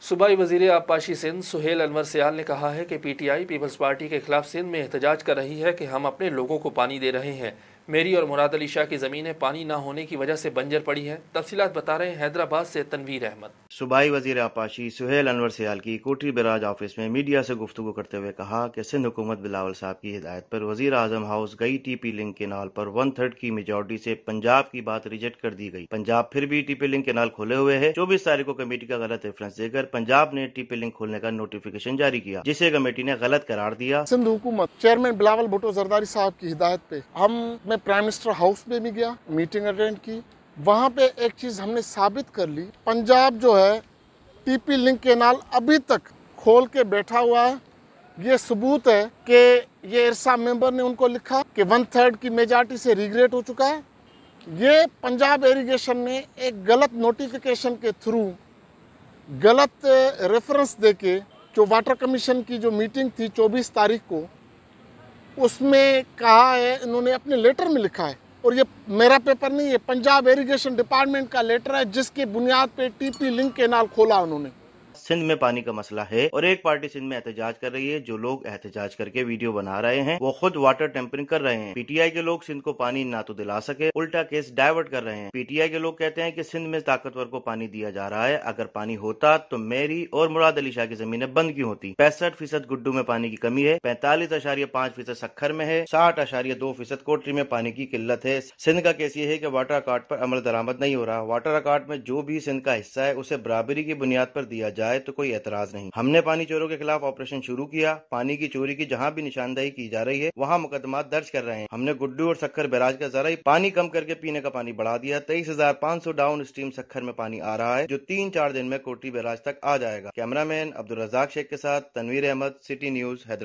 सूबाई वज़ीर आबपाशी सिंध सुहेल अनवर सियाल ने कहा है कि पीटीआई पीपल्स पार्टी के खिलाफ सिंध में एहतजाज कर रही है कि हम अपने लोगों को पानी दे रहे हैं। मेरी और मुराद अली शाह की ज़मीनें पानी ना होने की वजह से बंजर पड़ी हैं। तफसीलात बता रहे हैं हैदराबाद से तनवीर अहमद। सूबाई वज़ीर आबपाशी सुहेल अनवर सियाल की कोटरी बैराज ऑफिस में मीडिया से गुफ्तगू करते हुए कहा कि सिंध हुकूमत बिलावल साहब की हिदायत पर वज़ीर आज़म हाउस गई टीपी लिंक केनाल पर 1/3 की मेजॉरिटी से पंजाब की बात रिजेक्ट कर दी गई। पंजाब फिर भी टीपी लिंक केनाल खोले हुए है। 24 तारीख को कमेटी का गलत रेफरेंस देकर पंजाब ने टीपी लिंक खोलने का नोटिफिकेशन जारी किया, जिसे कमेटी ने गलत करार दिया। सिंध हुकूमत चेयरमैन बिलावल भुट्टो जरदारी साहब की हिदायत पे मैं प्राइम मिनिस्टर हाउस में भी गया, मीटिंग अटेंड की। वहाँ पे एक चीज हमने साबित कर ली, पंजाब जो है टीपी लिंक केनाल अभी तक खोल के बैठा हुआ है। ये सबूत है कि ये इरसा मेंबर ने उनको लिखा कि 1/3 की मेजॉरिटी से रिग्रेट हो चुका है। ये पंजाब इरिगेशन ने एक गलत नोटिफिकेशन के थ्रू गलत रेफरेंस देके जो वाटर कमीशन की जो मीटिंग थी 24 तारीख को, उसमें कहा है, इन्होंने अपने लेटर में लिखा है, और ये मेरा पेपर नहीं है, पंजाब इरिगेशन डिपार्टमेंट का लेटर है, जिसकी बुनियाद पे टीपी लिंक केनाल खोला उन्होंने। सिंध में पानी का मसला है और एक पार्टी सिंध में एहतजाज कर रही है। जो लोग एहतजाज करके वीडियो बना रहे हैं वो खुद वाटर टेम्परिंग कर रहे हैं। पीटीआई के लोग सिंध को पानी ना तो दिला सके, उल्टा केस डाइवर्ट कर रहे हैं। पीटीआई के लोग कहते हैं कि सिंध में ताकतवर को पानी दिया जा रहा है। अगर पानी होता तो मेरी और मुराद अली शाह की जमीनें बंद क्यों होती। 65% गुड्डू में पानी की कमी है, 45.5% सखर में है, 60.2% कोटरी में पानी की किल्लत है। सिंध का केस ये है कि वाटर अकार्ड पर अमल दरामद नहीं हो रहा। वाटर अकार्ड में जो भी सिंध का हिस्सा है उसे बराबरी की बुनियाद पर दिया जाए तो कोई एतराज नहीं। हमने पानी चोरों के खिलाफ ऑपरेशन शुरू किया। पानी की चोरी की जहां भी निशानदेही की जा रही है वहां मुकदमा दर्ज कर रहे हैं। हमने गुड्डू और सखर बैराज का जरा ही पानी कम करके पीने का पानी बढ़ा दिया। 23,500 डाउन स्ट्रीम सखर में पानी आ रहा है, जो 3-4 दिन में कोटरी बैराज तक आ जाएगा। कैमरामैन अब्दुल रज़ाक शेख के साथ तनवीर अहमद, सिटी न्यूज, हैदराबाद।